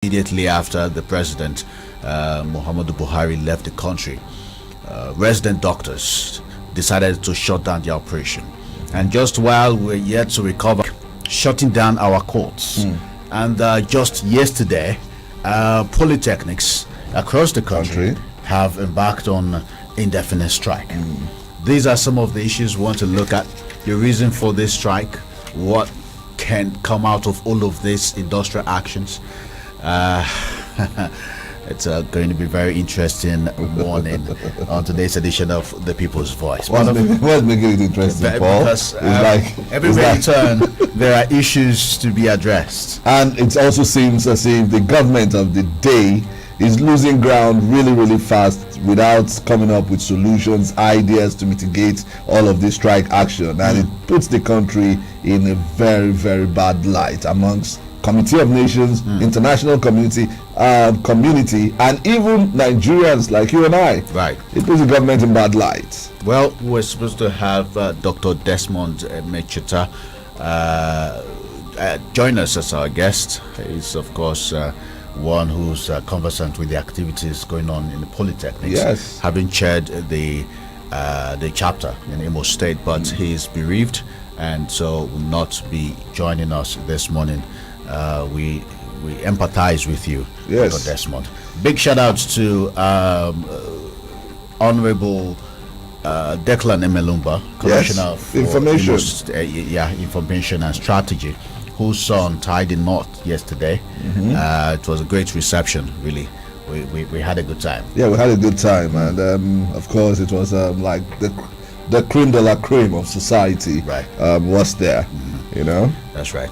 immediately after the president, Muhammadu Buhari, left the country, resident doctors decided to shut down the operation. And just while we're yet to recover, shutting down our courts. And just yesterday, polytechnics across the country have embarked on indefinite strike. These are some of the issues we want to look at. The reason for this strike, what can come out of all of these industrial actions. It's going to be very interesting morning on today's edition of The People's Voice. What's making it interesting, Paul? Because everywhere you turn, there are issues to be addressed. And it also seems as if the government of the day is losing ground really, really fast without coming up with solutions, ideas to mitigate all of this strike action. And it puts the country in a very, very bad light amongst Committee of Nations, international community, and even Nigerians like you and I. Right. It puts the government in bad light. Well, we're supposed to have Dr. Desmond Mechita join us as our guest. He's, of course, one who's conversant with the activities going on in the polytechnics. Yes. Having chaired the chapter in Imo State, but he's bereaved and so will not be joining us this morning. We empathize with you, yes, Dr. Desmond. Big shout out to Honorable Declan Emelumba, Commissioner for Information. Information and Strategy, whose son tied the knot yesterday. It was a great reception, really. We had a good time. Yeah, we had a good time, and of course it was like the cream de la cream of society, right? Was there, you know? That's right.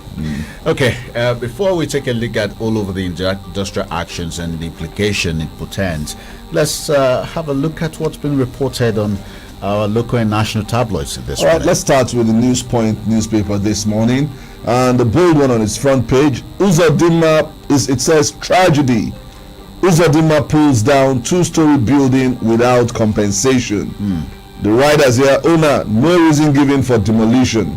Okay, before we take a look at all over the industrial actions and the implication it portends, let's have a look at what's been reported on our local and national tabloids this morning. All right, let's start with the News Point newspaper this morning, and the bold one on its front page, Uzodinma, it says tragedy. Uzodinma pulls down two-story building without compensation. The writers here, owner, no reason given for demolition,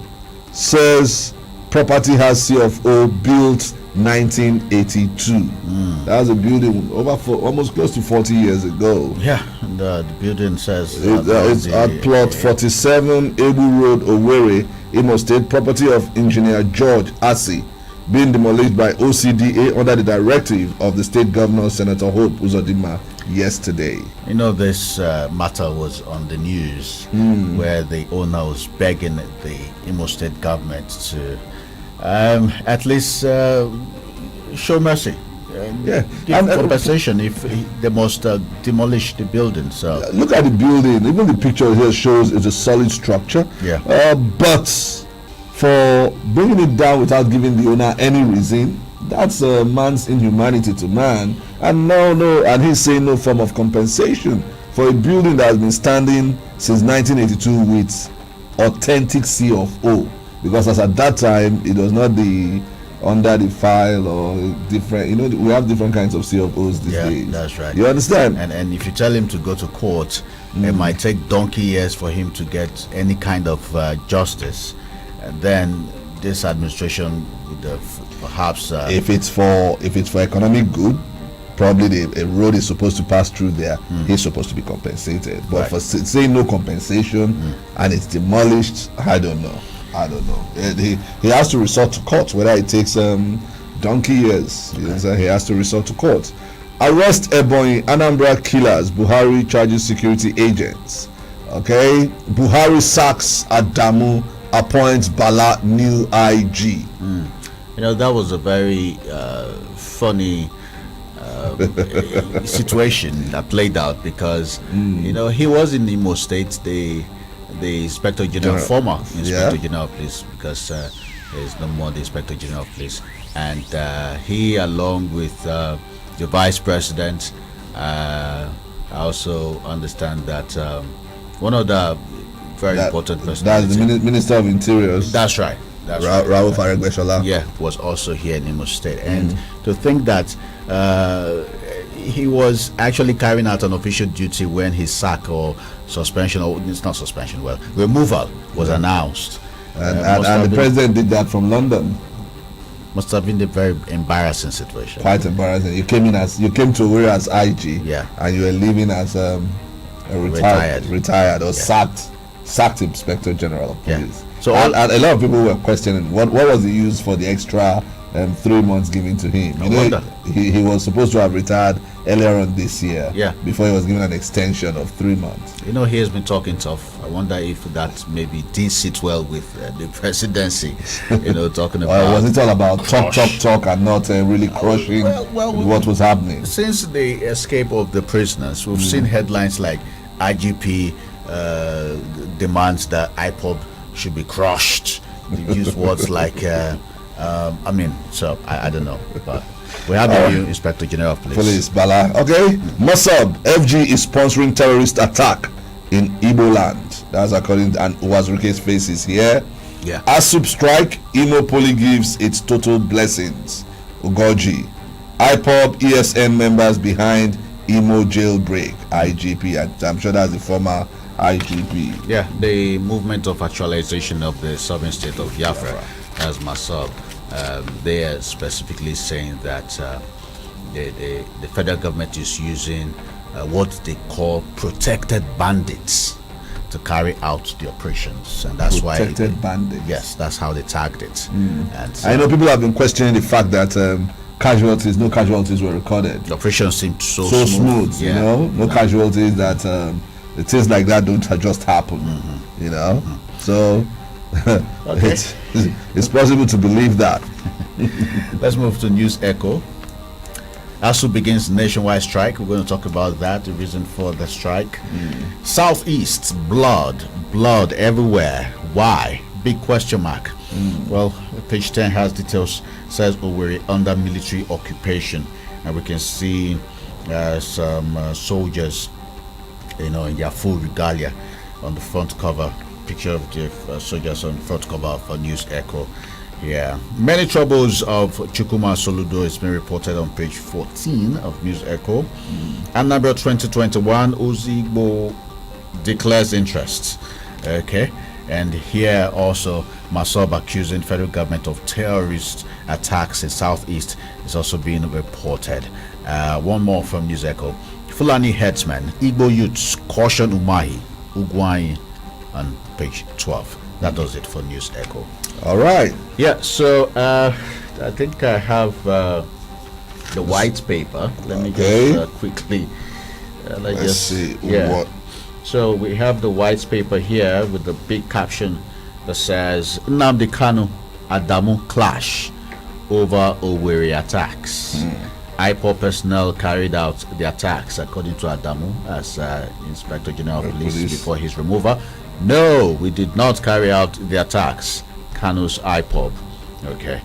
says property has CFO built 1982. That was a building almost close to 40 years ago. Yeah, and the building says it's at plot 47 Ebu Road, Owerri, Imo State, property of engineer George Asi, being demolished by OCDA under the directive of the state governor, Senator Hope Uzodinma, yesterday. You know, this matter was on the news where the owner was begging the Imo State government to at least show mercy. Give compensation if they must demolish the building. So look at the building. Even the picture here shows it's a solid structure. But for bringing it down without giving the owner any reason, that's a man's inhumanity to man. And and he's saying no form of compensation for a building that has been standing since 1982 with authentic CFO, because as at that time it was not under the file or different. You know, we have different kinds of CFOs these days. That's right. You understand? And if you tell him to go to court, it might take donkey years for him to get any kind of justice. And then this administration would have perhaps if it's for economic good, probably a road is supposed to pass through there. He's supposed to be compensated. But for saying no compensation and it's demolished, I don't know. He has to resort to court, whether it takes donkey years. He has to resort to court. Arrest Ebonyi Anambra killers. Buhari charges security agents. Okay, Buhari sacks Adamu, appoints Bala new IG. You know, that was a very funny situation that played out because you know, he was in Imo State, the Inspector General, former Inspector General of Police, because there's no more the Inspector General of Police, and he, along with the Vice President, I also understand that one of the very important persons, that's the Minister of Interiors. That's right. Rauf Aregbesola. Yeah, was also here in Imo State, and to think that he was actually carrying out an official duty when his sack or suspension, or it's not suspension, removal was announced. And the president did that from London. Must have been a very embarrassing situation. Quite embarrassing. You came to Owerri as IG, Yeah. and you were leaving as a retired or sacked Inspector General of Police. Yeah. So and a lot of people were questioning what was the use for the extra 3 months given to him. He was supposed to have retired earlier on this year. Yeah. Before he was given an extension of 3 months. He has been talking tough. I wonder if that maybe didn't sit well with the presidency. Talking about. Or was it all about talk and not really crushing what was happening? Since the escape of the prisoners, we've seen headlines like IGP demands that IPOB should be crushed. They use words like, I don't know. But we have a new Inspector General of Police, Bala. Okay. Mossab, FG is sponsoring terrorist attack in Igbo land. That's according to, and Uwazuruke's face is here. Yeah. ASUP strike, Imo Poly gives its total blessings. Ugoji. IPOB, ESN members behind Imo jailbreak. IGP, I'm sure that's the former IGP. Yeah, the movement of actualization of the sovereign state of Biafra, as Masab. They are specifically saying that the federal government is using what they call protected bandits to carry out the operations, and that's protected bandits. Yes, that's how they tagged it. And I know people have been questioning the fact that no casualties were recorded. The operation seemed so smooth. Yeah. No casualties. That things like that don't just happen. So. Okay. It's possible to believe that. Let's move to News Echo. ASU begins nationwide strike. We're going to talk about that, the reason for the strike. Southeast, blood everywhere. Why? Big question mark. Well, page 10 has details. Says we're under military occupation, and we can see some soldiers, in their full regalia on the front cover. Picture of the soldiers on front cover for News Echo. Yeah, many troubles of Chukwuma Soludo has been reported on page 14 of News Echo. Annabelle 2021, Ozigbo declares interest. Okay, and here also Masob accusing federal government of terrorist attacks in Southeast is also being reported. One more from News Echo. Fulani headsman, Igbo youths caution Umahi, Ugwai, on page 12. That does it for News Echo. All right. Yeah, so I think I have the white paper. Let me just quickly let's see what. So we have the white paper here with the big caption that says Nnamdi Kanu Adamu clash over Owerri attacks. IPOB personnel carried out the attacks according to Adamu as Inspector General of Police before his removal. No, we did not carry out the attacks. Kanu's IPOB. Okay.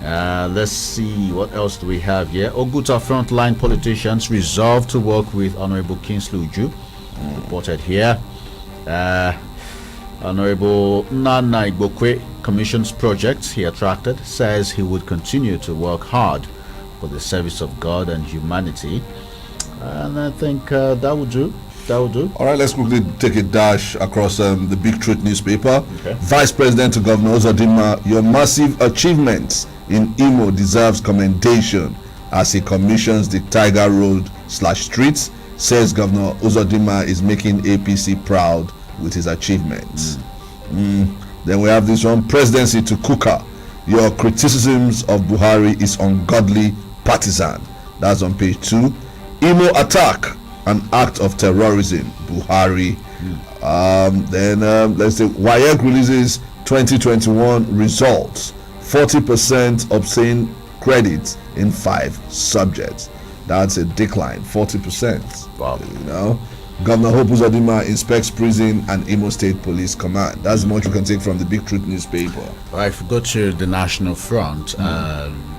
Let's see, what else do we have here? Oguta frontline politicians resolved to work with Honorable Kingsley Uju. Reported here. Honorable Nana Igbokwe commissions projects he attracted, says he would continue to work hard for the service of God and humanity. And I think that would do. All right, let's quickly take a dash across the Big Truth newspaper. Okay. Vice President to Governor Uzodinma, your massive achievements in Imo deserves commendation as he commissions the Tiger Road/streets. Says Governor Uzodinma is making APC proud with his achievements. Then we have this one, presidency to Kuka. Your criticisms of Buhari is ungodly partisan. That's on page 2. Imo attack, an act of terrorism, Buhari. Then let's say WAEC releases 2021 results, 40% obtained credits in 5 subjects. That's a decline, 40%. Wow. Governor Hope Uzodinma inspects prison and Imo State Police Command. That's much we can take from the Big Truth newspaper. All right, if we go to the National Front,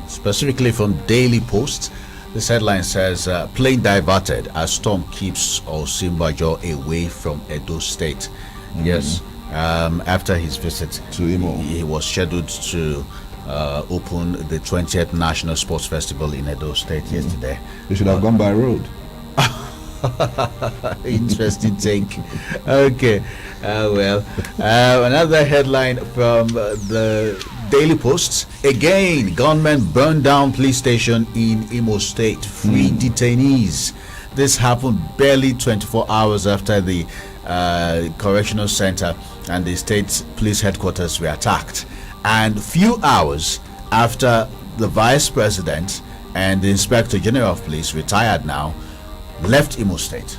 specifically from Daily Post, this headline says, plane diverted as storm keeps Osinbajo away from Edo State. Yes, after his visit to Imo, he was scheduled to open the 20th National Sports Festival in Edo State yesterday. He should have gone by road. Interesting take. Okay. Another headline from the Daily Post. Again, gunmen burned down police station in Imo State. Free detainees. This happened barely 24 hours after the correctional center and the state police headquarters were attacked, and few hours after the vice president and the inspector general of police, retired now, left Imo State.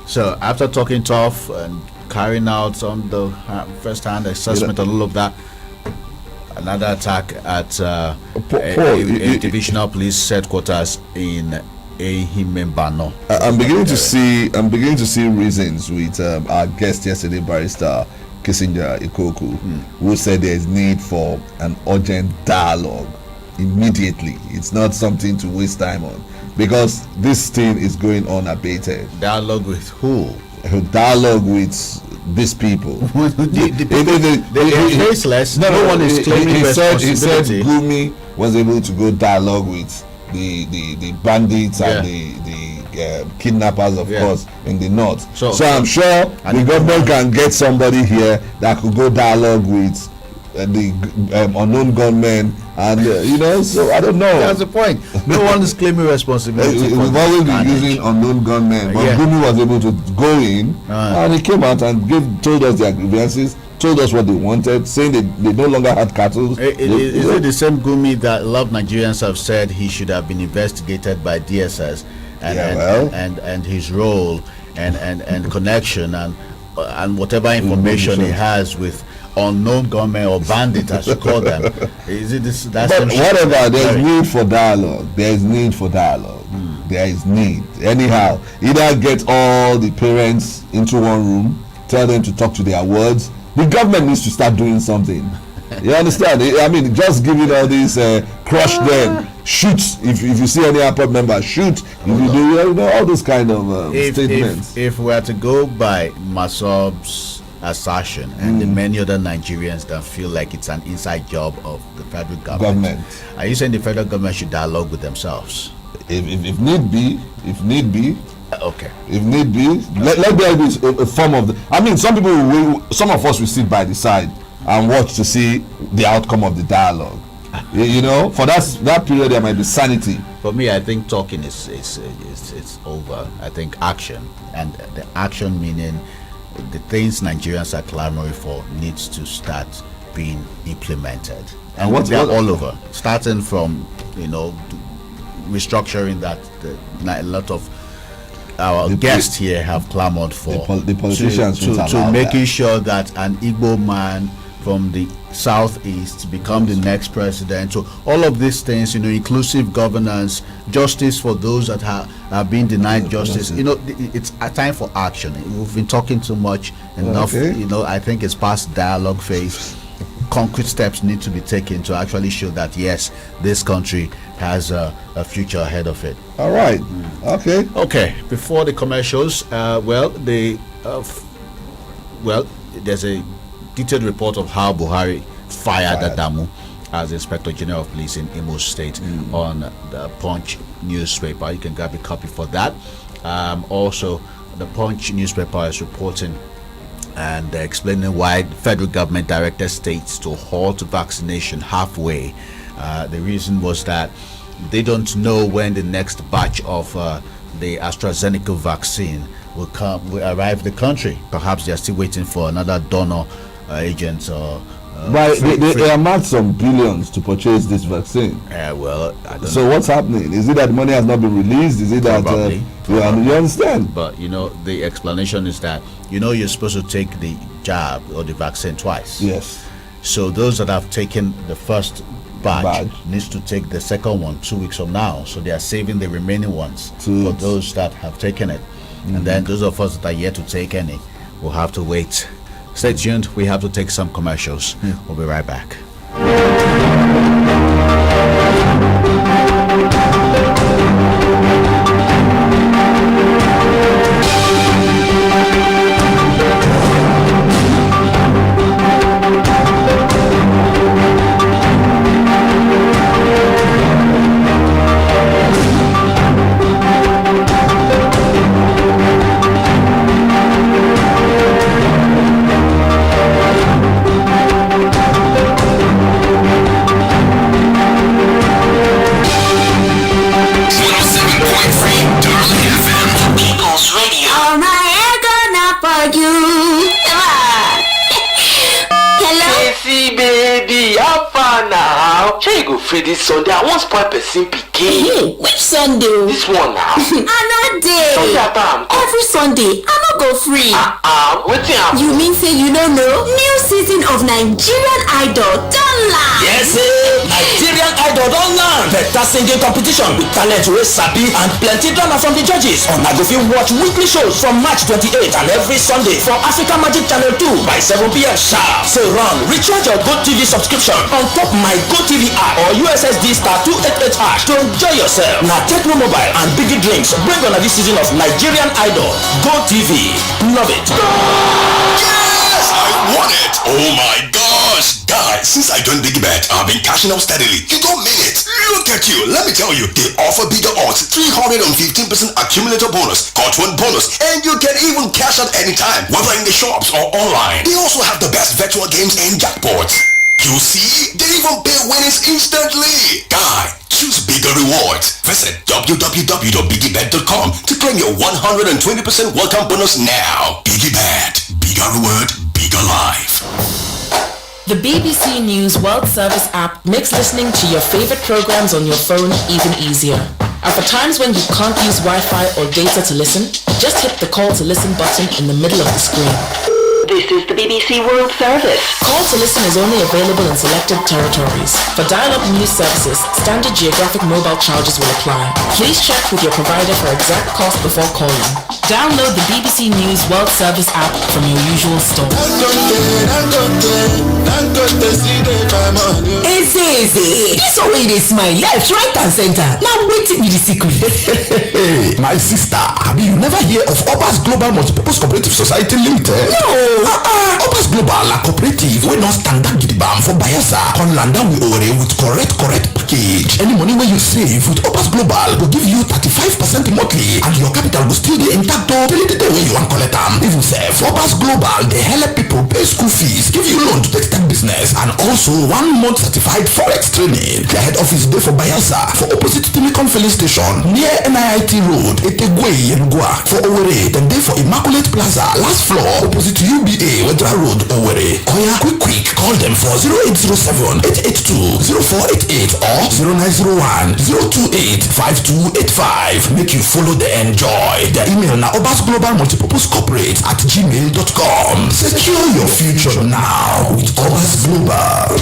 So after talking tough and carrying out on the first-hand assessment and all of that, another attack at a divisional police headquarters in Ehimembano. I'm beginning to see reasons with our guest yesterday, Barrister Kissinger Ikoku, who said there is need for an urgent dialogue immediately. It's not something to waste time on, because this thing is going on unabated. Dialogue with who? Dialogue with these people. They're faceless. No one is claiming responsibility. He said Gumi was able to go dialogue with the bandits and the kidnappers, of course, in the north. So I'm sure the government can get somebody here that could go dialogue with the unknown gunmen, and so I don't know. That's the point. No one is claiming responsibility. We've always been using unknown gunmen, but Gumi was able to go in and he came out and told us their grievances, told us what they wanted, saying they no longer had cattle. Is it the same Gumi that a lot of Nigerians have said he should have been investigated by DSS and his role and connection and whatever information he has with unknown gunmen or bandits, as you call them? Is it this? That's but whatever. There's need for dialogue. There is need for dialogue. There is need. Anyhow, either get all the parents into one room, tell them to talk to their words. The government needs to start doing something. You understand? I mean, just giving all these crush them, shoot if you see any APOP member, shoot if you do, all those kind of statements. If we are to go by Masob's assertion and the many other Nigerians that feel like it's an inside job of the federal government, are you saying the federal government should dialogue with themselves? If need be, okay. If need be, let there be a form of I mean, some of us will sit by the side and watch to see the outcome of the dialogue. For that period there might be sanity. For me, I think talking is over. I think action, and the action meaning the things Nigerians are clamoring for needs to start being implemented, and they're all over, starting from restructuring that a lot of our guests here have clamored for. The politicians to making sure that an Igbo man from the southeast become the next president. So all of these things, inclusive governance, justice for those that have been denied justice. It's a time for action. We've been talking too much enough. I think it's past dialogue phase. Concrete steps need to be taken to actually show that yes, this country has a future ahead of it. All right. Okay. Before the commercials, there's a detailed report of how Buhari fired Adamu as Inspector General of Police in Imo State on the Punch newspaper. You can grab a copy for that. Also, the Punch newspaper is reporting and explaining why the federal government directed states to halt vaccination halfway. The reason was that they don't know when the next batch of the AstraZeneca vaccine will arrive the country. Perhaps they're still waiting for another donor agent or but they earmarked some billions to purchase this vaccine. I don't so know. What's happening? Is it that money has not been released? Is it Probably. that you understand? But the explanation is that you're supposed to take the jab or the vaccine twice. Yes. So those that have taken the first batch needs to take the second one 2 weeks from now. So they are saving the remaining ones for those that have taken it. And then those of us that are yet to take any will have to wait. Stay tuned. We have to take some commercials. We'll be right back. shey you go free this Sunday? I wan spoil person pikin. Hey, which Sunday? This one now. I no dey. Sunday after am come. Every Sunday, I no go free. Wetin happen? You mean say you no know? New season of Nigerian Idol don land. Yes, Nigerian Idol don land. Better singing competition with talent wey sabi and plenty drama from the judges. Una go fit watch weekly shows from March 28th and every Sunday for Africa Magic Channel 2 by 7 p.m. sharp. So run, recharge your GoTV subscription on top my GoTV app or USSD *288# to enjoy yourself. Na Techno Mobile and Biggie Drinks bring on this season of Nigerian Idol. GoTV, love it. Yes, I want it. Oh my gosh, guys! Since I joined BigBet, I've been cashing out steadily. You don't mean it. Look at you. Let me tell you, they offer bigger odds, 315% accumulator bonus, cut one bonus, and you can even cash out anytime, whether in the shops or online. They also have the best virtual games and jackpots. You see, they even pay winnings instantly. Guy, choose bigger rewards. Visit www.biggiebet.com to claim your 120% welcome bonus now. BigGieBet, bigger reward, bigger life. The BBC News World Service app makes listening to your favorite programs on your phone even easier. And for times when you can't use Wi-Fi or data to listen, just hit the call to listen button in the middle of the screen. This is the BBC World Service. Call to listen is only available in selected territories. For dial-up news services, standard geographic mobile charges will apply. Please check with your provider for exact cost before calling. Download the BBC News World Service app from your usual store. Easy. This way they smile left, right and center. Now waiting be the secret. My sister, have you never hear of Obas Global Multipurpose Cooperative Society Limited? No. Obas Global a cooperative wey don stand up gidigba for Bayelsa. Come land down with Ore with correct package. Any money wey you save with Obas Global will give you 35% monthly and your capital will still be intact till the day when you want collect am. Even sef, Obas Global dey help people pay school fees, give you loan to take start business, and also 1 month certified forex training. Their head office dey for Bayelsa for opposite Timicon filling station near NIT Road, Etegwe, Yenugua. For Owerri, dem dey for Immaculate Plaza, last floor, opposite UBA, Wedra Road, Owerri. Oya, quick, call them for 0807-882-0488 or 0901-028-5285. Make you follow the enjoy. Their email na obasglobalmultipurposecorporate@gmail.com. Secure your future now with Obas Global.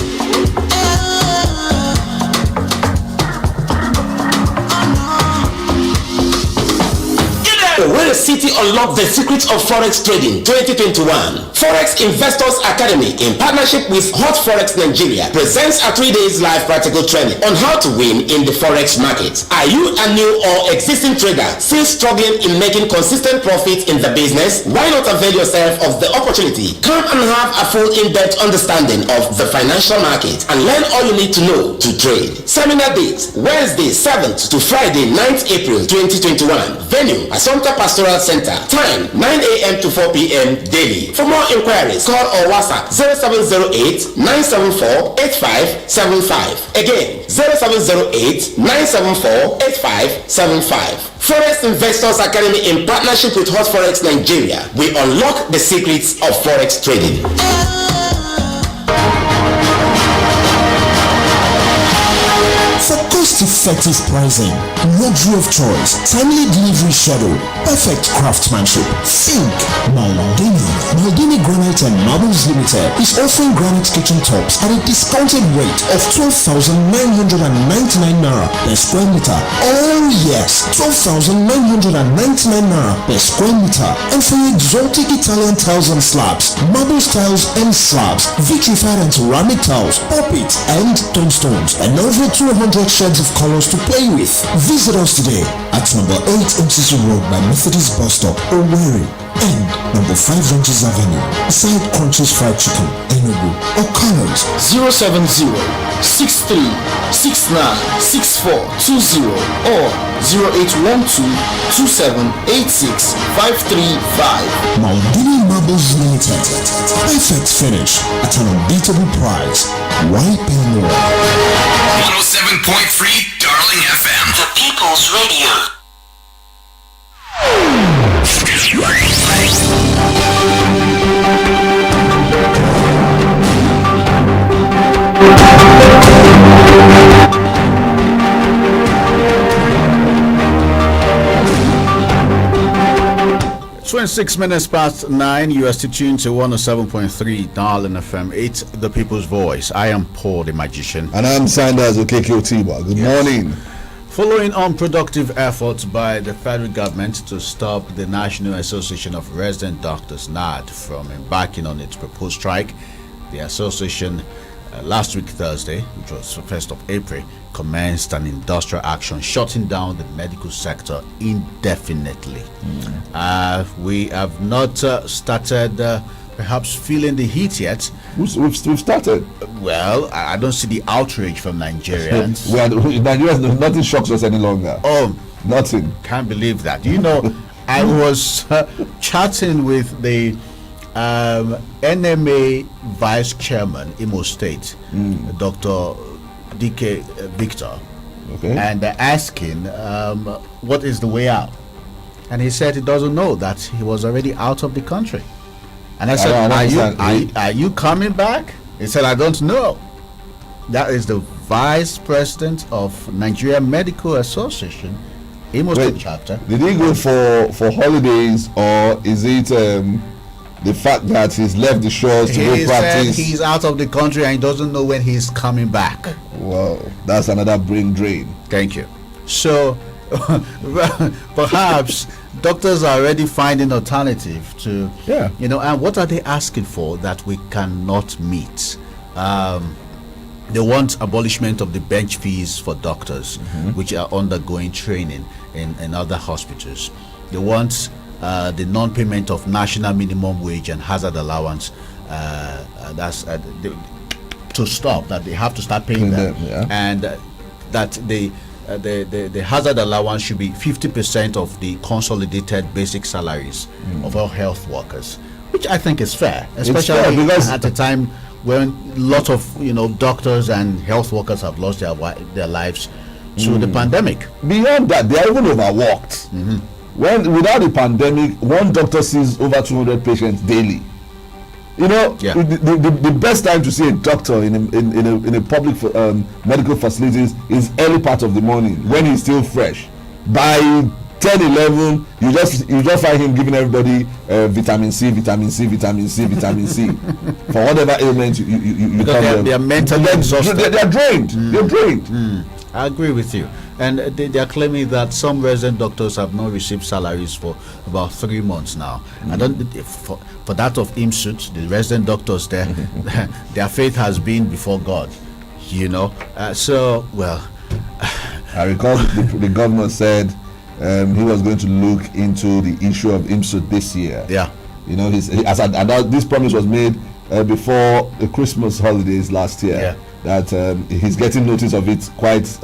Where the city unlocked the secrets of Forex trading 2021. Forex Investors Academy, in partnership with Hot Forex Nigeria, presents a 3 days live practical training on how to win in the Forex market. Are you a new or existing trader still struggling in making consistent profits in the business? Why not avail yourself of the opportunity? Come and have a full in-depth understanding of the financial market and learn all you need to know to trade. Seminar date, Wednesday 7th to Friday 9th April 2021. Venue, Assumpta Pastoral Center. Time 9 a.m. to 4 p.m. daily. For more inquiries, call or WhatsApp 0708-974-8575. Again, 0708-974-8575. Forex Investors Academy, in partnership with Hot Forex Nigeria, we unlock the secrets of Forex trading. For cost-effective pricing, luxury of choice, timely delivery schedule, perfect craftsmanship, think Maldini Granite and Marbles Limited is offering granite kitchen tops at a discounted rate of 12,999 naira per square meter. Oh yes, 12,999 naira per square meter. And for exotic Italian tiles and slabs, marble tiles and slabs, vitrified and ceramic tiles, puppet and tombstones, and over 200 shades of colors to play with. Visit us today at number 8 Ntisi Road by Methodist Bus Stop, Owerri, and number 5 Ranches Avenue, beside Crunches Fried Chicken, Enugu, or call us 070-6369-6420 or 0812-2786-535. Maldini Marbles Limited. Perfect finish at an unbeatable price. Why pay more? 107.3 Darling FM. The People's Radio. 26 minutes past 9, you are still tuned to 107.3 Darling FM. It's the People's Voice. I am Paul the Magician. And I'm Zandas, Okeke. Good morning. Following unproductive efforts by the federal government to stop the National Association of Resident Doctors, NAD, from embarking on its proposed strike, the association last week Thursday, which was the 1st of April, commenced an industrial action shutting down the medical sector indefinitely. We have not started perhaps feeling the heat yet. We've started. Well, I don't see the outrage from Nigerians. Nigerians, nothing shocks us any longer. Oh, nothing. Can't believe that. You know, I was chatting with the NMA Vice Chairman, Imo State, Dr. DK Victor, and asking what is the way out. And he said he doesn't know, that he was already out of the country. And I said, are you coming back? He said, I don't know. That is the Vice President of Nigeria Medical Association, Imo State chapter. Did he go for holidays, or is it the fact that he's left the shores to go practice? Said he's out of the country and he doesn't know when he's coming back. Wow, that's another brain drain. Thank you. So perhaps doctors are already finding alternative to, and what are they asking for that we cannot meet? They want abolishment of the bench fees for doctors, which are undergoing training in other hospitals. They want the non-payment of national minimum wage and hazard allowance. To stop, that they have to start paying them, and that the hazard allowance should be 50% of the consolidated basic salaries of all health workers, which I think is fair, especially because at a time when a lot of doctors and health workers have lost their lives through the pandemic. Beyond that, they are even overworked. When without the pandemic, one doctor sees over 200 patients daily. The best time to see a doctor in a public medical facilities is early part of the morning, when he's still fresh. By 10-11, you just find him giving everybody vitamin C for whatever ailment you come. They are mentally exhausted. They are drained. They're drained. I agree with you. And they are claiming that some resident doctors have not received salaries for about 3 months now. I don't, for that of IMSUT, the resident doctors there, their faith has been before God, I recall the governor said he was going to look into the issue of IMSUT this year. This promise was made before the Christmas holidays last year. That he's getting notice of it quite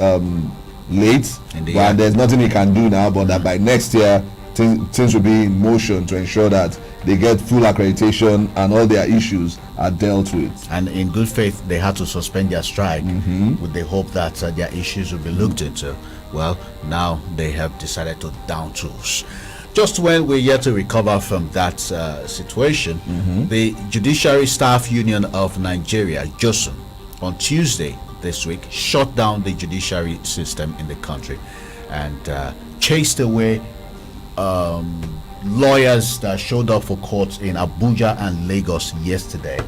late, and there's nothing he can do now, but that by next year things will be in motion to ensure that they get full accreditation and all their issues are dealt with. And in good faith, they had to suspend their strike with the hope that their issues will be looked into. Well, now they have decided to down tools. Just when we're yet to recover from that situation, the Judiciary Staff Union of Nigeria, JOSUN, on Tuesday this week shut down the judiciary system in the country and chased away lawyers that showed up for courts in Abuja and Lagos yesterday.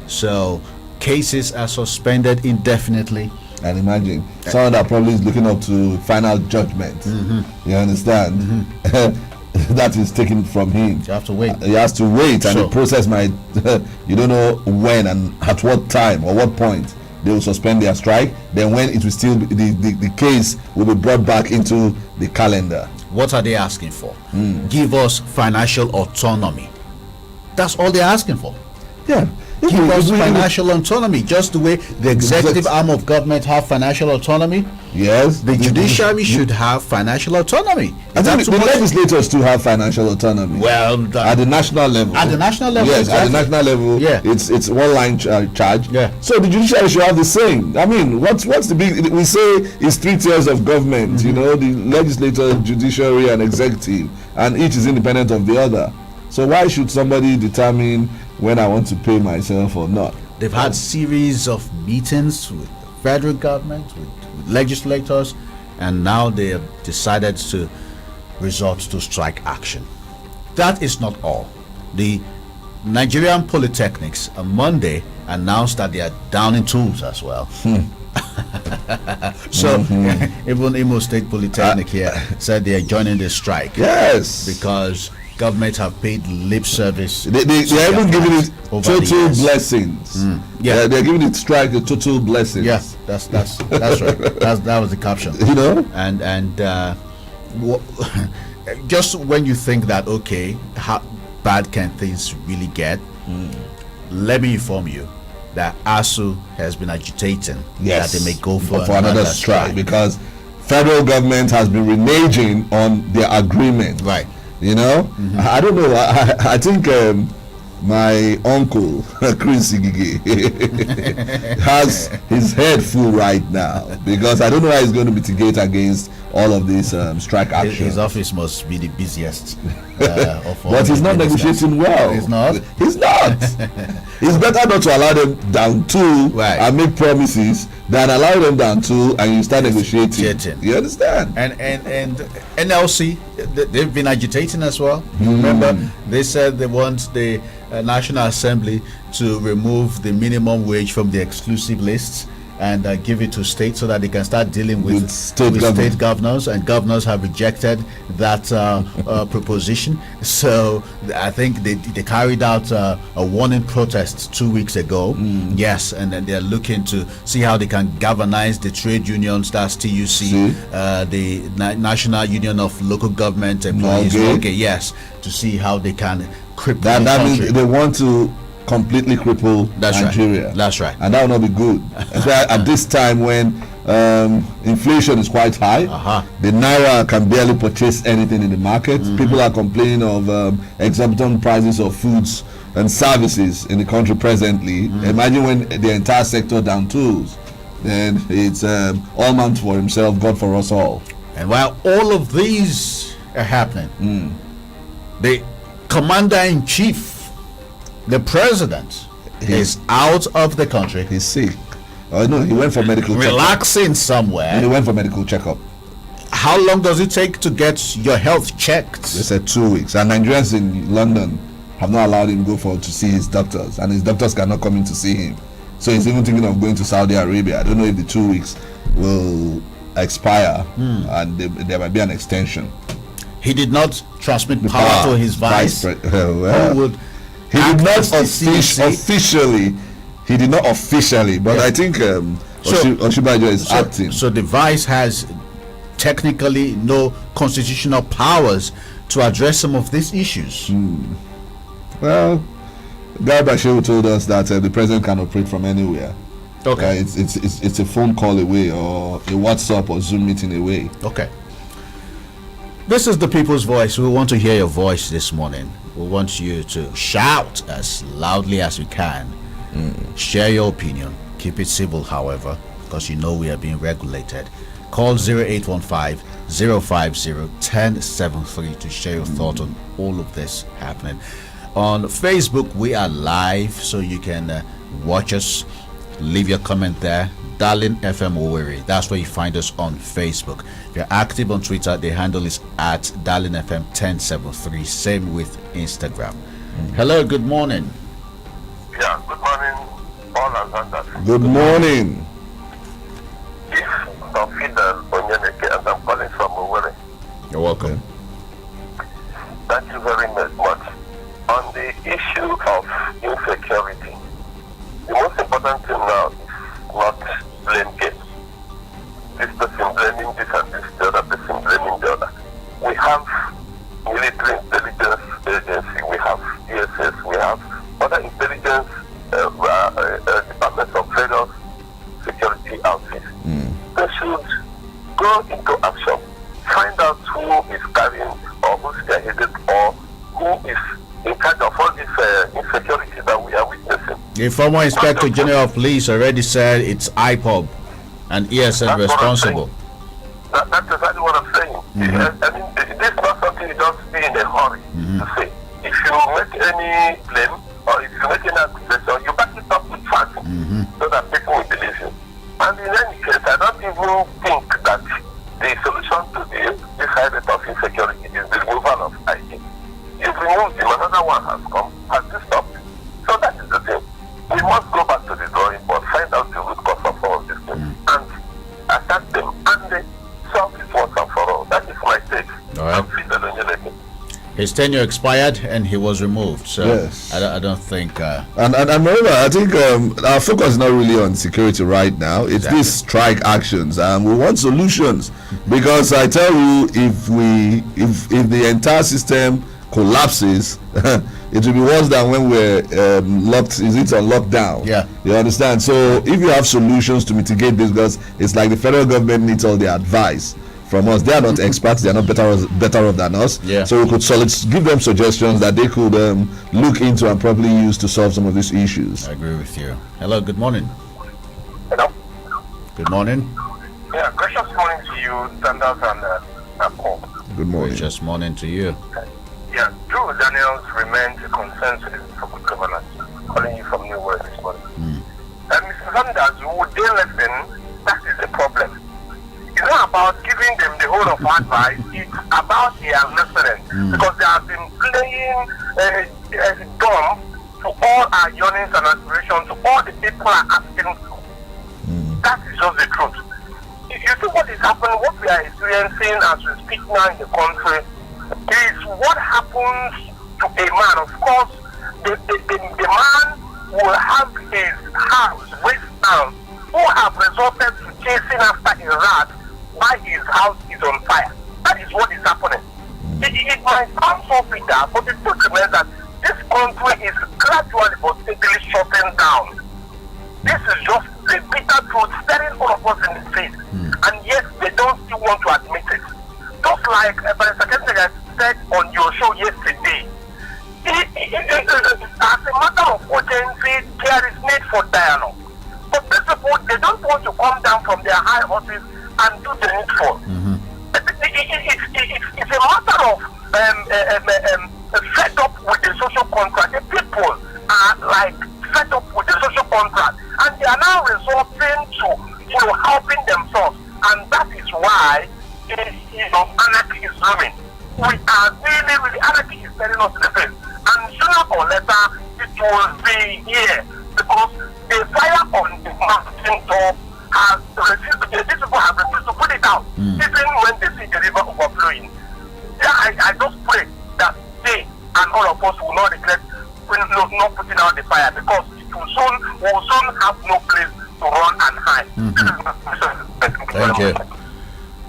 So cases are suspended indefinitely. And imagine someone that probably is looking up to final judgment. You understand? That is taken from him. You have to wait. He has to wait, and the process might you don't know when and at what time or what point they will suspend their strike. Then when it will still be, the case will be brought back into the calendar. What are they asking for? Give us financial autonomy. That's all they're asking for. Give us financial autonomy, just the way the executive arm of government have financial autonomy. Yes, the judiciary should have financial autonomy. I think the legislators too have financial autonomy. Well, at the national level. At the national level, yes, exactly. At the national level, it's one line charge. So the judiciary should have the same. I mean, what's the big? We say it's 3 tiers of government. The legislature, judiciary, and executive, and each is independent of the other. So why should somebody determine when I want to pay myself or not? They've had series of meetings with the federal government, with legislators, and now they have decided to resort to strike action. that is not all. The Nigerian Polytechnics on Monday announced that they are down in tools as well. So even Imo State Polytechnic here said they are joining the strike. Yes, because government have paid lip service. They are even giving it total blessings. Yeah, they're giving it strike a total blessings. Yeah, that's right. That was the caption. You know, and just when you think that, okay, how bad can things really get? Let me inform you that ASU has been agitating that they may go for another strike because federal government has been reneging on their agreement. Right. You know, I don't know. I think my uncle Chris Igige has his head full right now because I don't know how he's going to mitigate against all of this strike action. His office must be the busiest of all. But he's not negotiating well. He's not. He's not. It's better not to allow them down tool and make promises than allow them down tool and you start negotiating. You understand? And NLC, they've been agitating as well. Remember, they said they want the National Assembly to remove the minimum wage from the exclusive lists and give it to states so that they can start dealing with state governors, and governors have rejected that proposition. So I think they carried out a warning protest 2 weeks ago. Yes, and then they're looking to see how they can galvanize the trade unions, that's TUC, the National Union of Local Government Employees, yes, to see how they can cripple the that country. means they want to completely cripple Nigeria. Right. That's right. And that will not be good. At this time when inflation is quite high, the naira can barely purchase anything in the market. People are complaining of exorbitant prices of foods and services in the country presently. Imagine when the entire sector down tools, then it's all man for himself, God for us all. And while all of these are happening, the commander-in-chief, the president, is out of the country. He's sick. Oh no, he went for medical checkup. Relaxing somewhere. He went for medical checkup. How long does it take to get your health checked? They said 2 weeks. And Nigerians in London have not allowed him to see his doctors, and his doctors cannot come in to see him. So he's even thinking of going to Saudi Arabia. I don't know if the 2 weeks will expire and there might be an extension. He did not transmit power to his vice. He did not officially. He did not officially, but I think Oshibajo is acting. So the vice has technically no constitutional powers to address some of these issues. Well, Garba told us that the president can operate from anywhere. Okay, it's a phone call away or a WhatsApp or Zoom meeting away. Okay. This is the people's voice. We want to hear your voice this morning. We want you to shout as loudly as you can. Share your opinion. Keep it civil, however, because you know we are being regulated. Call 0815-050-1073 to share your thoughts on all of this happening. On Facebook, we are live, so you can watch us. Leave your comment there. Darling FM Owerri. That's where you find us on Facebook. If you're active on Twitter, the handle is at Darling FM 1073. Same with Instagram. Hello, good morning. Yeah, good morning, Paul and Zandas. Good morning. This is Fidel Onyeneke, and I'm calling from Owerri. You're welcome. Thank you very much. On the issue of insecurity, the most important thing now is not blame game. This person blaming this and this, the other person blaming the other. We have military intelligence agency, we have DSS, we have other intelligence departments of federal security outfits. They should go into action, find out who is carrying or who's spearheaded or who is in charge of all this insecurity that we are witnessing. The former Inspector General of Police already said it's IPOB and ESN responsible. That's exactly what I'm saying. I mean, this is not something you just be in a hurry to say. If you make any claim or if you make any accusation, you back it up with facts so that people will believe you. And in any case, I don't even think that the solution to this high rate of insecurity is the removal of ID. You've removed one has come. Has this stopped? So that is the thing. We must go back to the drawing board, find out the root cause of all these things, and attack them, and solve it once and for all. That is my take. All right. His tenure expired and he was removed. So yes. I don't think. And remember, I think our focus is not really on security right now. It's these strike actions, and we want solutions. Because I tell you, if the entire system collapses, it will be worse than when we're locked. Is it on lockdown? Yeah. You understand? So if you have solutions to mitigate this, because it's like the federal government needs all the advice from us. They are not experts. They are not better off than us. Yeah. So we could give them suggestions that they could look into and probably use to solve some of these issues. I agree with you. Hello. Good morning. Hello. Good morning. Yeah. Gracious morning to you, Zandas and Paul. Good morning. Gracious morning to you. Yeah. Drew Daniels remains a concern citizen for good governance. Calling you from New World this morning. Mr. Zandas, would they listen? That is the problem. It's not about giving them the whole of advice, it's about their listening. Because they have been playing dumb to all our yearnings and aspirations, to all the people are asking for. That is just the truth. If you see what is happening, what we are experiencing as we speak now in the country, is what happens to a man. Of course, the man will have his house raised down, who have resorted to chasing after a rat while his house is on fire. That is what is happening. It might sound so bitter, but the truth remains that this country is gradually but steadily shutting down. This is just the bitter truth staring all of us in the face, and yet they don't still want to admit it. Just like Secretary said on your show yesterday, as a matter of urgency, there is need for dialogue. But these people, they don't want to come down from their high office and do the needful. It's a matter of fed up with the social contract. The people are like fed up with the social contract, and they are now resorting to helping themselves, and that is why anarchy is looming. We are really anarchy is telling us the face, and sooner or later it will be here, because the fire on the mountain top has refused. These people have refused to put it out, even when they see the river overflowing. Yeah, I just pray that they and all of us will not regret not putting out the fire, because it will soon have no place to run and hide. Thank you.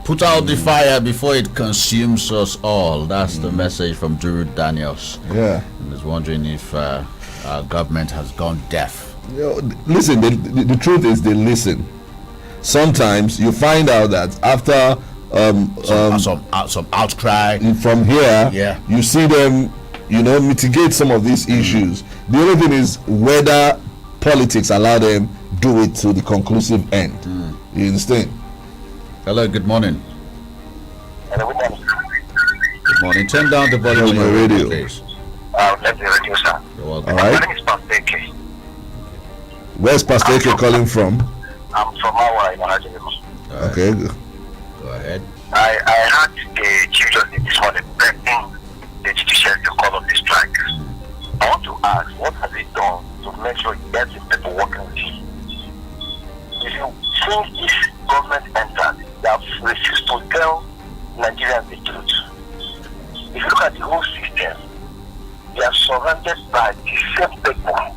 Put out the fire before it consumes us all. That's the message from Drew Daniels. Yeah. I was wondering if our government has gone deaf. Listen, the truth is they listen. Sometimes you find out that after some outcry from here, you see them, mitigate some of these issues. The only thing is whether politics allow them do it to the conclusive end. You understand? Hello, good morning. Hello, good morning. Turn down the volume on your radio, please. Let me radio, sir. You're welcome. All right. My name is Pastor Okeke. Where's Pastor Okeke calling from? I'm from Hawaii, Okay. Go ahead. I had the Chief Justice this morning begging the judiciary to call off the strike. I want to ask, what has it done to make sure he gets the people working with him? If you think this government entered, they have refused to tell Nigerians the truth. If you look at the whole system, they are surrounded by the same people.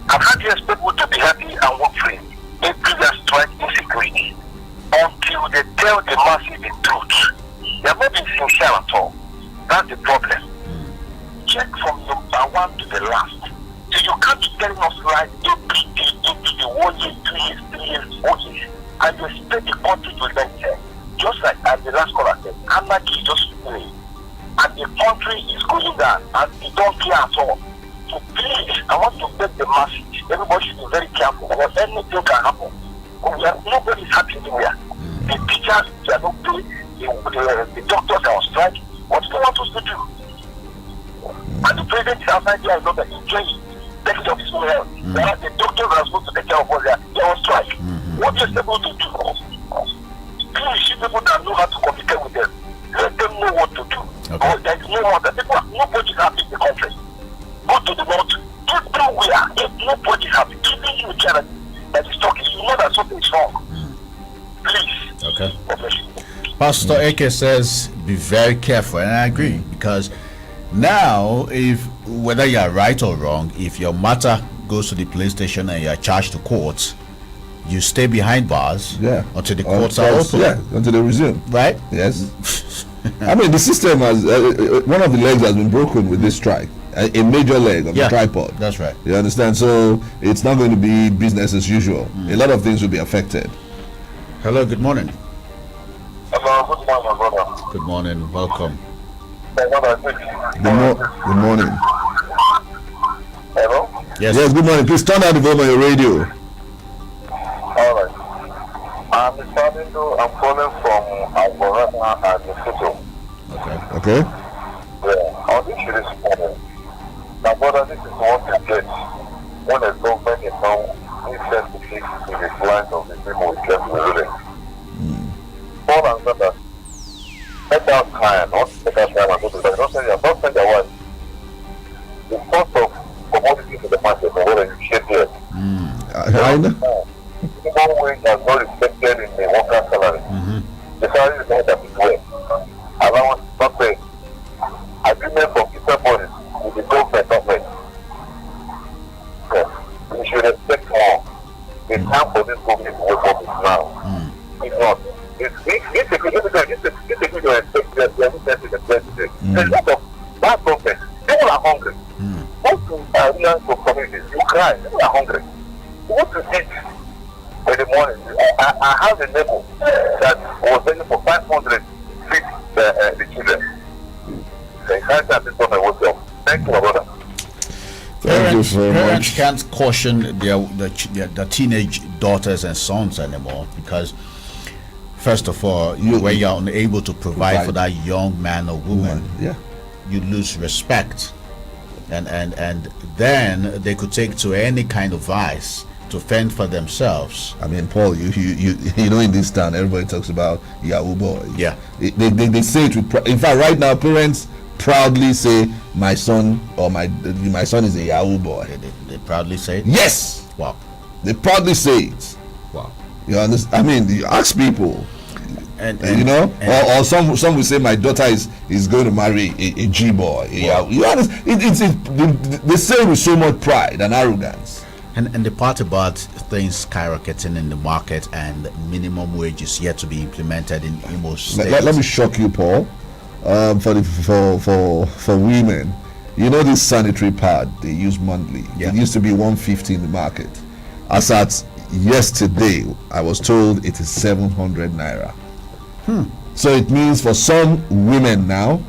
I've had these people to be happy and work free. They do their strike insecurity until they tell the masses the truth. They have not been sincere at all. That's the problem. Check from number one to the last. So you can't tell us like do the 1 year, 2 years, 3 years, 4 years, and you expect the country to lengthen. Just like as the last caller said, anarchy is just free. And the country is going down, and they don't care at all. So please, I want to beg the masses. Everybody should be very careful, because anything can happen. Nobody is happy anywhere. The teachers, they are not paid. The doctors are on strike. What do they want us to do? And the president is outside there, I know that he's enjoying taking care of his own health. Whereas the doctors are supposed to take care of us, they are on strike. What is able to do? Please, you people that know how to communicate with them, let them know what to do. Okay. There is no one that nobody is happy in the country. Pastor Eke says be very careful, and I agree, because now, if whether you are right or wrong, if your matter goes to the police station and you are charged to court, you stay behind bars until the courts are open. Yeah, until they resume. Right? Yes. I mean, the system has one of the legs has been broken with this strike. A major leg of the tripod. That's right. You understand? So it's not going to be business as usual. A lot of things will be affected. Hello. Good morning. Hello. Good morning, brother. Good morning. Welcome. Good morning. Hello? Yes, good morning. Please turn down the volume on your radio. Alright. I'm calling from Alborana and the City. Okay. Yeah. On this issue this morning, now brother, this is what you get when the government is now insensitive to the plight of the people who kept ruling. Paul and Zandas, take out time, not take out time and go to the don't send your wife. The cost of commodities in the market for what you share here. I know. Minimum wage has not reflected in the worker's salary. The salary is not that it well. Allowance is not paid. Agreement from different bodies with the government not paid. Yes. We should expect more. The time for this government to wake up is now. If not, this equity to expect their witnesses in the president. There's a lot of bad government. People are hungry. Go to areas of communities, you cry. People are hungry. You want to eat in the morning. I have a neighbor that was begging for 500 to feed the children. They can't have this on myself. Thank you, my brother. Parents can't caution their teenage daughters and sons anymore, because first of all, when you're unable to provide for that young man or woman, you lose respect, and then they could take to any kind of vice to fend for themselves. I mean, Paul, you know, in this town, everybody talks about Yahoo boys. Yeah, they say it with in fact, right now, parents proudly say my son or my son is a Yahoo boy. They proudly say it? Yes. Wow. They proudly say it. Wow. You understand? I mean, you ask people, and you know, or some will say my daughter is going to marry a G boy. Wow. You understand? They say it with so much pride and arrogance. And the part about things skyrocketing in the market and minimum wage is yet to be implemented in Imo State. Let me shock you, Paul. For women, you know this sanitary pad they use monthly. It used to be 150 in the market. As at yesterday, I was told it is 700 naira. So it means for some women now,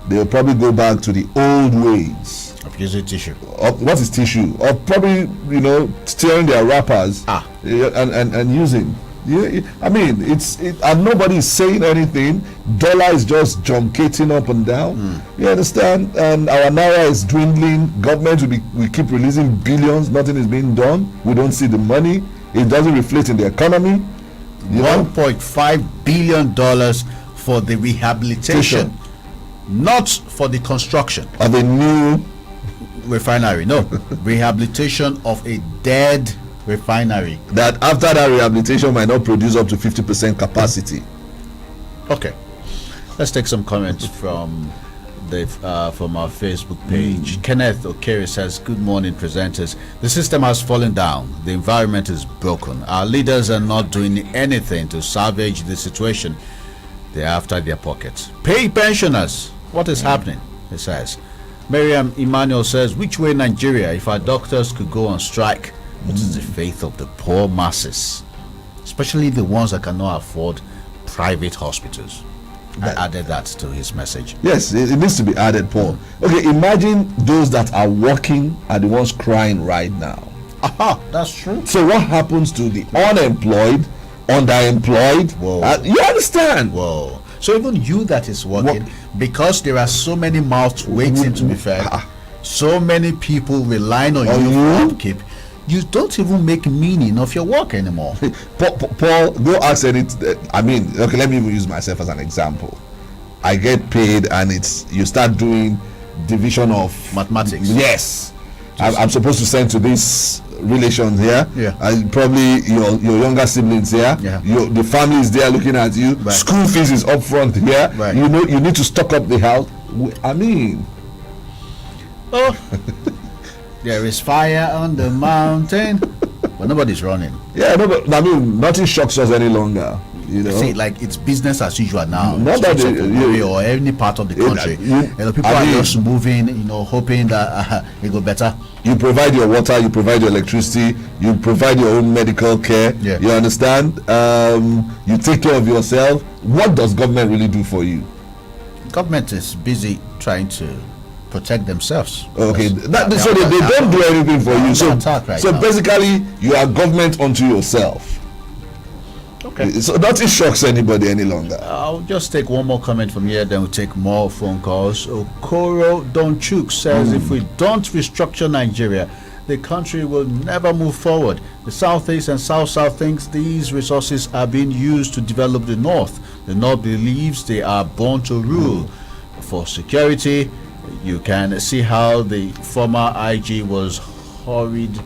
they will probably go back to the old ways of using tissue. What is tissue? Or probably, you know, steering their wrappers and using. Yeah, I mean, and nobody is saying anything. Dollar is just junketing up and down. You understand? And our naira is dwindling. Government we keep releasing billions. Nothing is being done. We don't see the money. It doesn't reflect in the economy. $1.5 billion for the rehabilitation, not for the construction of a new refinery. No, rehabilitation of a dead refinery that after that rehabilitation might not produce up to 50% capacity. Okay, let's take some comments from our Facebook page. Kenneth Okeke says, good morning, presenters. The system has fallen down. The environment is broken. Our leaders are not doing anything to salvage the situation. They're after their pockets. Pay pensioners. What is happening? He says. Miriam Emmanuel says, which way Nigeria? If our doctors could go on strike, what is the faith of the poor masses, especially the ones that cannot afford private hospitals? I added that to his message. Yes, it needs to be added, Paul. Okay, imagine those that are working are the ones crying right now. Aha, that's true. So what happens to the unemployed, underemployed? Whoa. You understand? Whoa. So even you that is working, because there are so many mouths waiting to be fed, so many people relying on you for upkeep, you don't even make meaning of your work anymore. Paul, go ask any. I mean, okay, let me even use myself as an example. I get paid, and you start doing division of mathematics. Yes, I'm supposed to send to this relation here. Yeah. And probably your younger siblings here. Yeah. The family is there looking at you. Right. School fees is up front here. Right. You know, you need to stock up the house. I mean, there is fire on the mountain, but nobody's running. yeah, no, but I mean, nothing shocks us any longer. You know, See, like it's business as usual now. Not that Streets of Owerri or any part of the country. People are just moving, hoping that it go better. You provide your water, you provide your electricity, you provide your own medical care. Yeah. You understand? You take care of yourself. What does government really do for you? Government is busy trying to protect themselves. Okay, Because so they don't do anything for you. So, attack right so now. basically, you are government unto yourself. Okay. So nothing shocks anybody any longer. I'll just take one more comment from here, then we'll take more phone calls. Okoro Donchuk says if we don't restructure Nigeria, the country will never move forward. The Southeast and South thinks these resources are being used to develop the North. The North believes they are born to rule. For security, you can see how the former IG was hurried.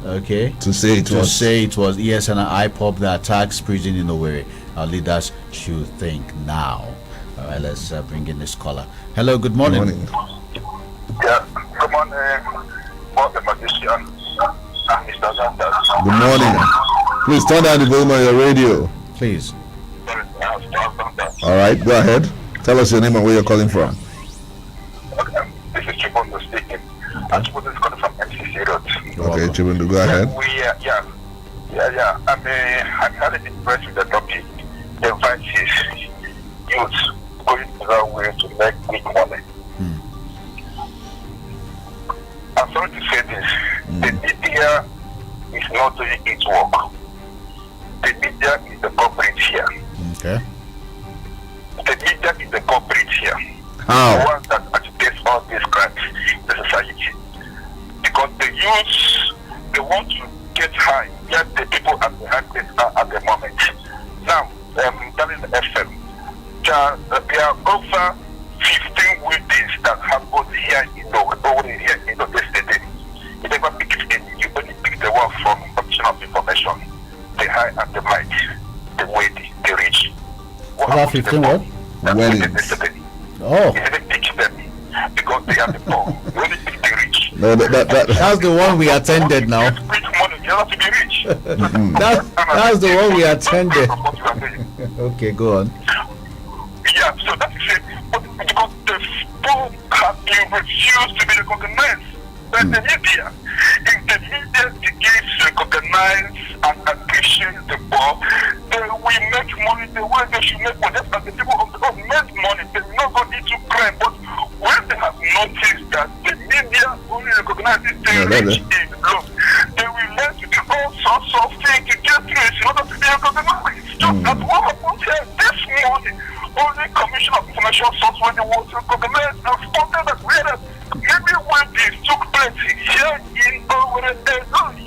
Okay. To say it was ESN and IPOP that attacks prison in Owerri. Our leaders should think now. All right, let's bring in this caller. Hello, good morning. Yeah, good morning, the magician, Mr. Zandas. Good morning. Please turn down the volume on your radio. Please. All right, go ahead. Tell us your name and where you're calling from. This is Chibondo speaking. Chibondo is calling from MCC Road. Okay, Chibondo, go ahead. I'm highly impressed with the topic. The vices, youth going their way to make quick money. I'm sorry to say this. The media is not doing its work. The media is the culprit here. Okay. The media is the culprit here. How? The one that agitates all these crimes in the society. Because the youths, they want to get high, yet the people at the high place are at the moment. Now, that is the FM. There are over 15 weddings that happened here in the state. You never pick it in, you only pick the one from Commission of Information. The high and the might, the wealthy, the rich. About 15 what? Weddings. Oh. You didn't pick them because they are the poor. You only pick the rich. No, That's the one we attended now. Rich money, you have to be rich. That's the one we attended. Okay, go on. Yeah, so that is it. But because the poor have been refused to be recognized by the media. If the media begins to recognize and appreciate the poor, they will make money the way they should make money. As the people of the earth make money, they will not go into crime. But when they have noticed that the media only recognizes the rich in low, they will learn to do all sorts of things to get rich in order to be recognized. Just as what happened here this morning. Only Commission of Information Source when they want to recognize and spotted that whereas maybe when this took place here in Owerri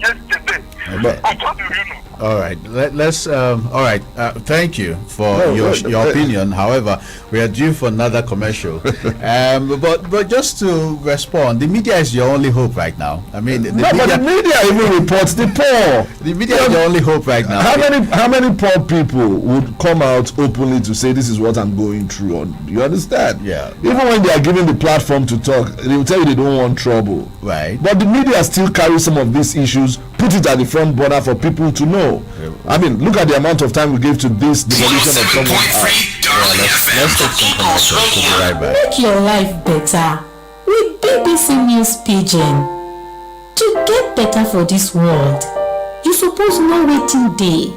yesterday. What do you know? All right, let's. All right, thank you for your opinion. However, we are due for another commercial. But just to respond, the media is your only hope right now. I mean, the media even reports the poor. The media is your only hope right now. How many poor people would come out openly to say this is what I'm going through? You understand? Yeah. Even when they are given the platform to talk, they will tell you they don't want trouble. Right. But the media still carry some of these issues, put it at the front border for people to know. I mean, look at the amount of time we gave to this demolition of someone's house. Let's take some commercials. We'll be right back. Make your life better with BBC News Pidgin. To get better for this world, you suppose know wetin dey.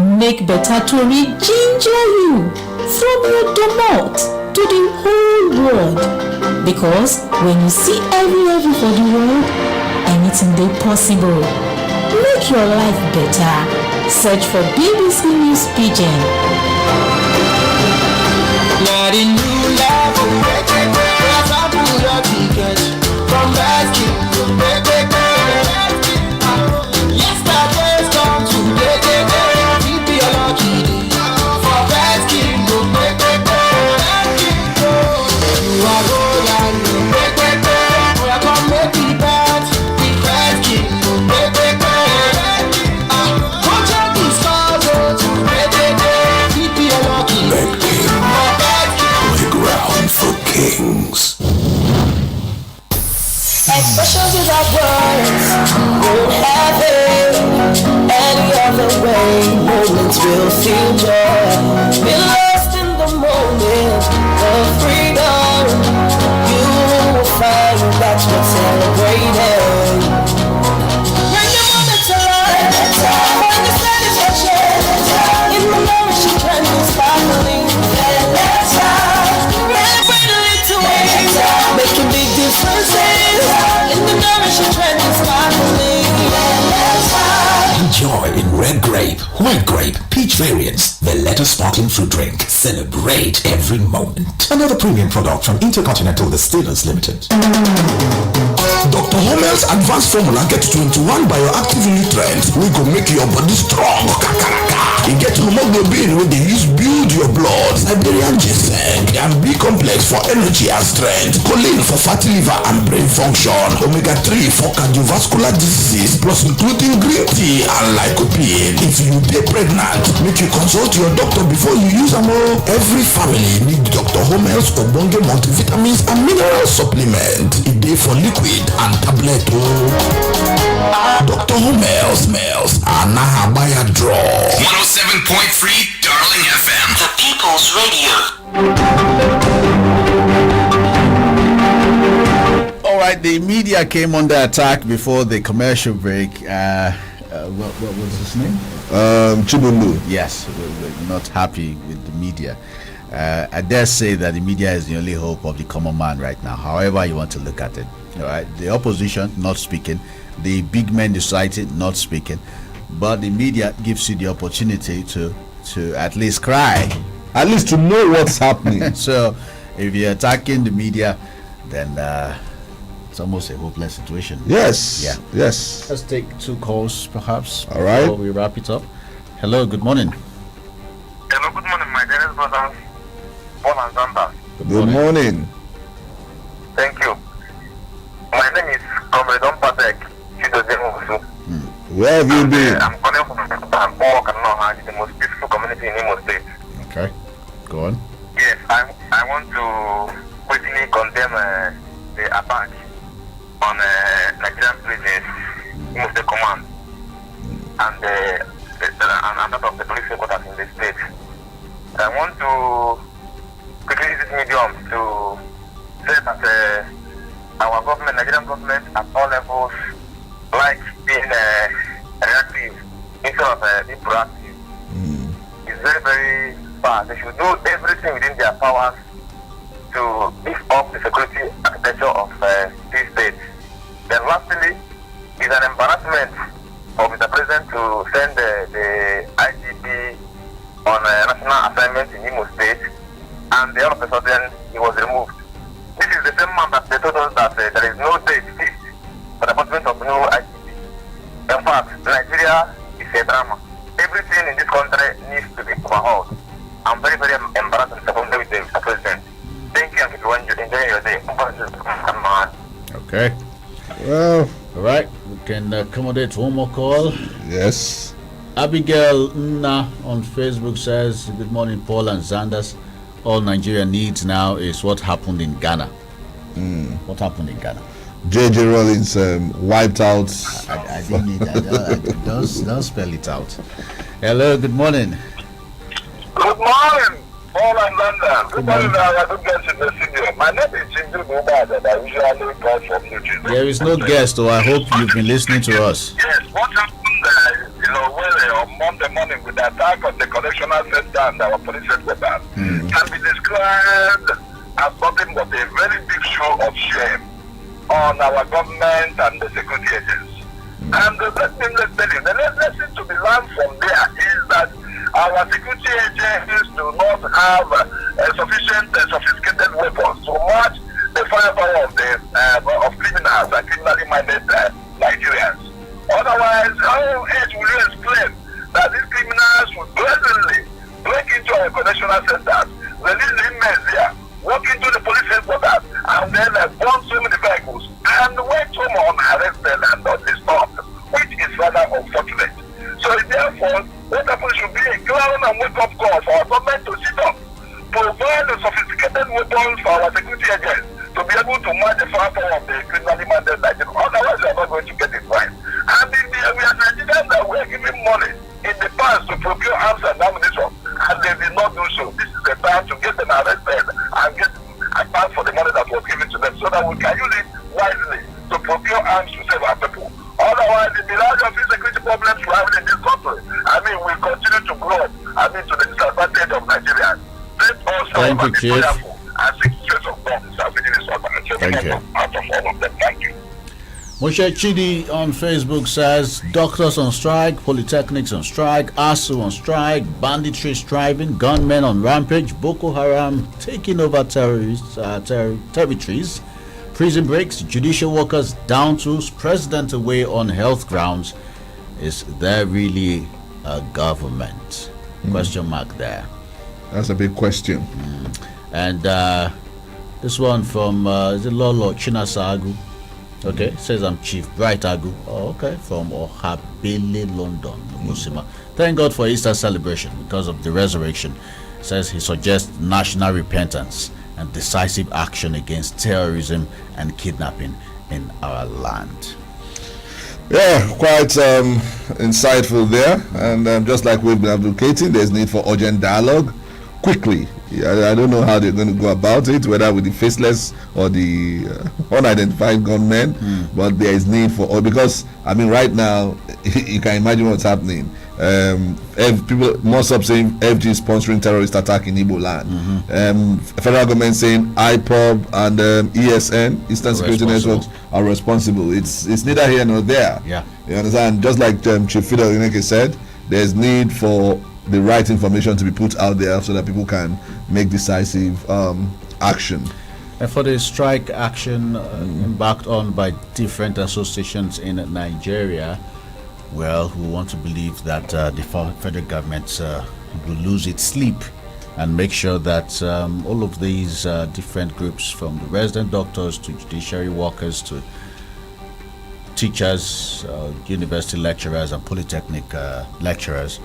Make better tori ginger you from your domot to the whole world. Because when you see every for the world, anything dey possible. Make your life better. Search for BBC News Pidgin. Not a new level. Where's our your ticket? From Baskin to yesterday's gone today. Keep your lucky day. For Baskin to you are royal. We are gonna make it better. Kings. Expressions without words won't have it any other way. Moments will feel joy. Be lost in the moment of freedom. You will find that's what's celebrating. Bring the moment to life. Find the satisfaction in the nourishing trending sparkling. Celebrate a little ways, making big differences. In the nourishing trending sparkling. Enjoy in red grape, white grape, peach variants, the Letter Sparkling Fruit Drink. Celebrate every moment. Another premium product from Intercontinental Distillers Limited. Dr. Homel's advanced formula gets 21 bioactive nutrients. We go make your body strong. You get hemoglobin when they use build your blood, Siberian ginseng, and B complex for energy and strength, choline for fatty liver and brain function, omega-3 for cardiovascular diseases, plus including green tea and lycopene. If you get pregnant, make you consult your doctor before you use them all. Every family need Dr. Homel's Obonge multivitamins and mineral supplement. It dey for liquid and tablet. Dr. Homel's smells and Nahabaya draw. 107.3 Darling FM. The People's Radio. All right, the media came under attack before the commercial break. What was his name? Chibundu. Yes, we're not happy with the media. I dare say that the media is the only hope of the common man right now, however you want to look at it. All right, the opposition not speaking, the big men in the society not speaking, but the media gives you the opportunity to at least cry, at least to know what's happening. So if you're attacking the media, then it's almost a hopeless situation. Yes. Yeah. Yes. Let's take 2 calls perhaps. All right. Before we wrap it up. Hello, good morning. Hello, good morning, my dearest brother, Paul and Zandas. Good morning. Thank you. My name is Comrade Patek. Where have you been? I'm calling from Bok and Noha, the most peaceful community in Imo State. Okay, go on. Yes, I want to quickly condemn the attack on Nigerian prisons, Imo State Command, and that of the police headquarters in the state. I want to quickly use this medium to say that our government, Nigerian government, at all levels, like being reactive instead of being proactive. It's very, very bad. They should do everything within their powers to beef up the security architecture of this state. Then lastly, it's an embarrassment for Mr. President to send the IGP on a national assignment in Imo State, and all of a sudden he was removed. This is the same man that they told us that there is no date fixed for the appointment of new IGP. In fact, Nigeria is a drama. Everything in this country needs to be overhauled. I'm very, very embarrassed and disappointed with the Mr. President. Thank you, and keep enjoying your day. Okay. Well, all right, we can accommodate one more call. Yes. Abigail Nna on Facebook says, good morning, Paul and Zandas. All Nigeria needs now is what happened in Ghana. What happened in Ghana? J.J. Rollins wiped out. I didn't need that. Don't spell it out. Hello, good morning. Good morning, Paul and London. Good morning, I good guest in the studio. My name is Chindu Gubad, and I usually call from Eugene. There is no guest, so I hope you've been listening to us. Yes, what happened, on Monday morning with the attack on the correctional center and our police headquarters can be described as nothing but a very big show of shame on our government and the security agents. And let's tell you, the lesson to be learned from there is that our security agents do not have sufficient sophisticated weapons to match the firepower of criminals and criminally minded Nigerians. Otherwise, how else will you explain that these criminals would gladly break into our correctional centers, release the inmates there, walk into the police headquarters, and then burn so many vehicles, and went home unarrested and not disturbed, which is rather unfortunate. So therefore, what happens should be a ground and wake-up call for our government to sit up, provide the sophisticated weapons for our security agents to be able to match the firepower of the criminally minded Nigerians. Otherwise, we are not going to get it right. And we are Nigerians that were giving money in the past to procure arms and ammunition, and they did not do so. This is the time to get them arrested and get account for the money that was given to them, so that we can use it wisely to procure arms to save our people. Otherwise, the large of insecurity problems we have in this country, we continue to grow, to the disadvantage of Nigerians. Let us Thank you, Chief. and seek the grace of God in serving this country. Thank you. Out of all of them. Thank you. Moshe Chidi on Facebook says, doctors on strike, polytechnics on strike, ASU on strike, banditry striving, gunmen on rampage, Boko Haram taking over territories, prison breaks, judicial workers down tools, president away on health grounds. Is there really a government? Question mark there. That's a big question. And this one from is it Lolo Chinasagu? Okay, says I'm Chief Bright Agu. Oh, okay, from Ohabele, London, Musima. Thank God for Easter celebration because of the resurrection. Says he suggests national repentance and decisive action against terrorism and kidnapping in our land. Yeah, quite insightful there. And just like we've been advocating, there's need for urgent dialogue quickly. I don't know how they're going to go about it, whether with the faceless or the unidentified gunmen, but there is need for, because right now you can imagine what's happening. People, most of saying FG is sponsoring terrorist attack in Igbo land. Federal government saying IPOB and ESN, Eastern Security Networks, are responsible. It's neither here nor there. Yeah, you understand? Just like Chief Fidel Oneke said, there's need for the right information to be put out there so that people can make decisive action. And for the strike action embarked on by different associations in Nigeria, well, we want to believe that the federal government will lose its sleep and make sure that all of these different groups, from the resident doctors to judiciary workers to teachers, university lecturers and polytechnic lecturers,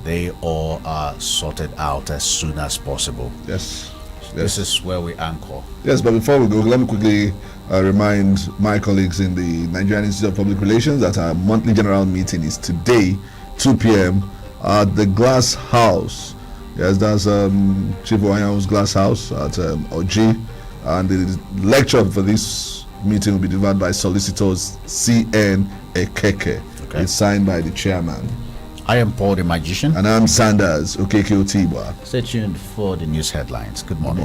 they all are sorted out as soon as possible. Yes. This is where we anchor. Yes, but before we go, let me quickly remind my colleagues in the Nigerian Institute of Public Relations that our monthly general meeting is today, 2 p.m. at the Glass House. Yes, that's Chief Oyan's Glass House at Oji. And the lecture for this meeting will be delivered by solicitors C.N. Okeke. Okay. It's signed by the chairman. I am Paul the Magician. And I'm Zandas, Okeke Otiba. Stay tuned for the news headlines. Good morning.